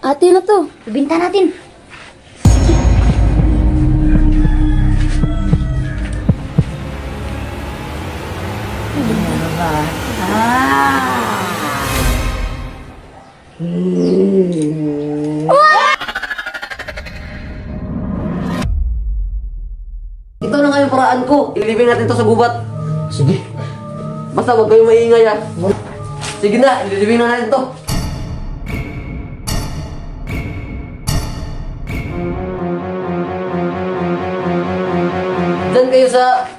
Ate na to. Ibinta natin. Ito na nga yung paraan ko. Ililibing natin to sa gubat. Sige. Basta huwag kayong maingay ha. Sige na, ililibing na natin to. Diyan kayo sa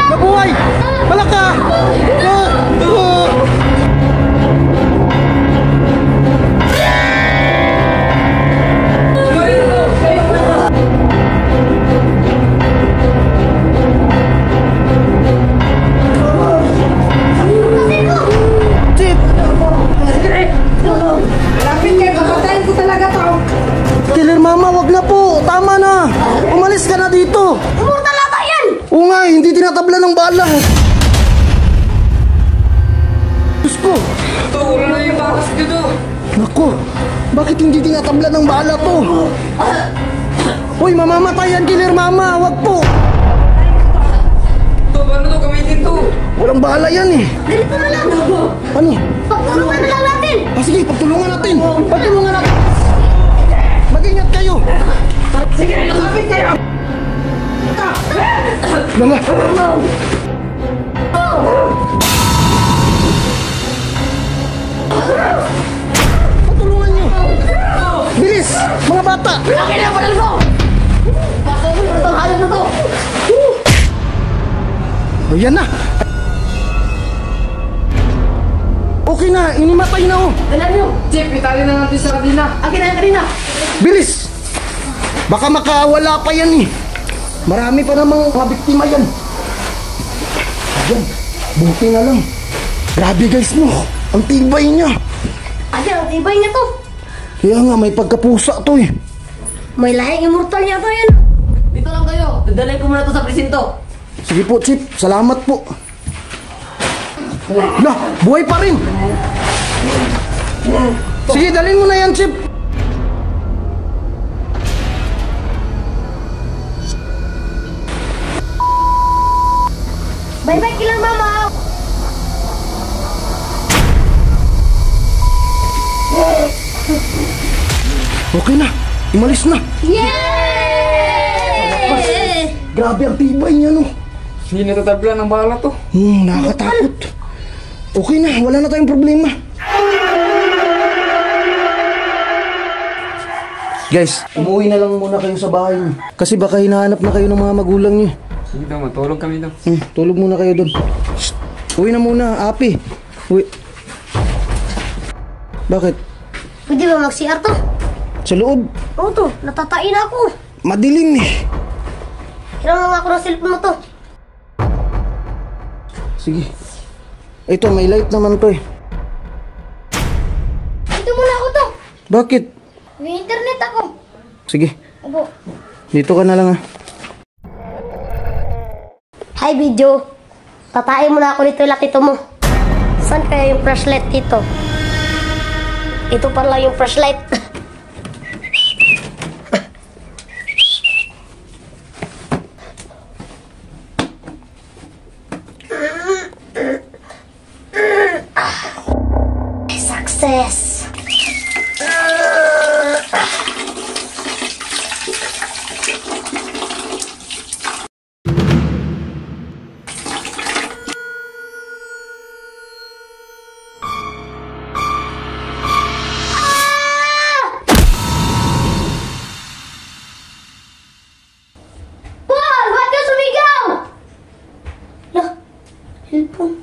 Nabuhay! Malaka! Chip! Lapit kayo, papatayin ko talaga to. Killer Mama, wag na po! Tama na! Umalis ka na dito! Immortal ata yan! Oo nga, hindi tinatabla ng bala. Diyos ko! Ito, wala na yung bakas dito. Naku, bakit hindi tinatabla ng bala to? Hoy, mamamatay yan, Killer Mama! Wag po! Ito, paano to gamitin to? Walang bala yan eh! Ganito na lang. Ano? Pagtulungan na lang natin. Sige, pagtulungan natin! Pagtulungan natin! Mag-ingat kayo! Sige, lapit kayo. Lala! Patulungan nyo! Bilis! Mga bata! Akin na, padal ko. Pasok mo itong halap na to. Ayan na! Okay na! Inimatay na oh! Alam nyo. Chip, itali na natin sa kadina. Akin na yung kanina. Bilis! Baka makawala pa yan eh! Marami pa namang mga biktima yan! Ayan! Buti na lang! Grabe guys mo! Ang tibay niya! Ayan, ang tibay niya to. Kaya nga may pagkapusa to eh! May lahing immortal niya to yan. Dito lang kayo. Dadalhin ko muna to sa presinto. Sige po Chip, salamat po! Lah, buhay pa rin! Sige, dalhin mo na yan Chip! Bye-bye, Killer Mama. Okay na, imalis na! Yay! Grabe ang tibay niya no! Hindi natatabla ng bala to. Nakakatakot! Okay na, wala na tayong problema! Guys, umuwi na lang muna kayo sa bahay niyo. Kasi baka hinahanap na kayo ng mga magulang niyo. Sige daw, matulog kami daw. Tulog muna kayo doon. Uwi na muna, Api. Uwi. Bakit? Pwede ba mag-CR to? Sa loob. Oo to, natatain ako. Madilim eh. Hiram lang ako ng cellphone mo to. Sige. Ito, may light naman to eh. Dito muna ako to. Bakit? May internet ako. Sige, Opo. dito ka na lang ah. Hi, video. Tatain mo na ako dito latito mo. Saan kaya yung flashlight dito? Ito pala yung flashlight. Success. Paul, ba't ka sumigaw? Lah, cellphone.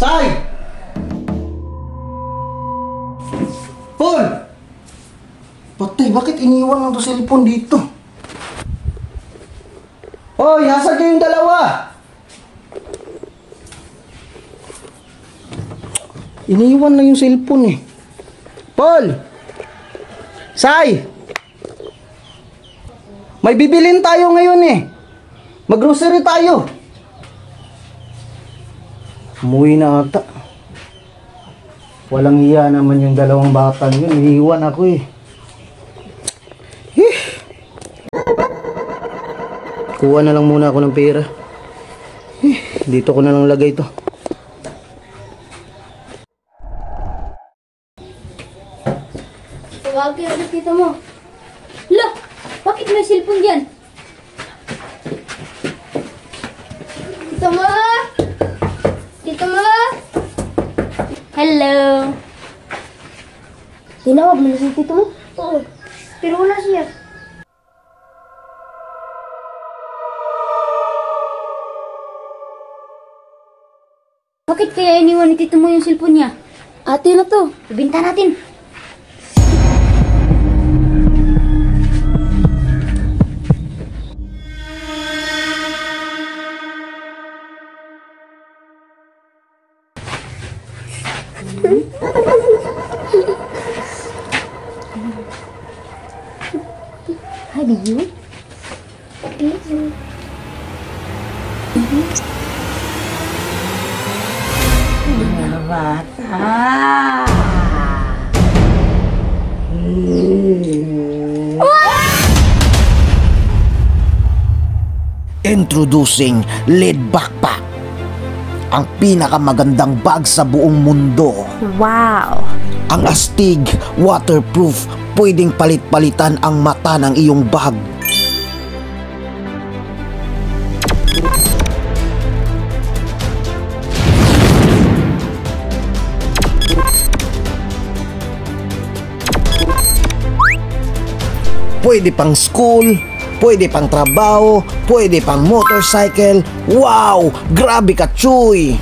Sai! Paul! Patay, bakit iniwan ng to cellphone dito? Hoy, nasaan kayong dalawa? Iniwan lang yung cellphone eh. Paul! Sai! May bibilin tayo ngayon eh. Mag-grocery tayo. Umuwi na ata. Walang iya naman yung dalawang batang yun. Iniwan ako eh. Kuha na lang muna ako ng pera. Dito ko na lang lagay to. Tawagin ulit tito mo. Hala! Bakit may cellphone dyan? Tito mo! Tito mo! Hello! Tinawag mo na si tito mo? Oo. Pero wala siya. Bakit kaya iniwan ni tito mo yung cellphone niya? Ate na to. Ibinta natin. Hi, Biyu. Introducing Lead Backpack, ang pinakamagandang bag sa buong mundo. Wow! Ang astig, waterproof, pwedeng palit-palitan ang mata ng iyong bag. Pwede pang school, pwede pang trabaho, pwede pang motorcycle. Wow! Grabe ka, Chuy!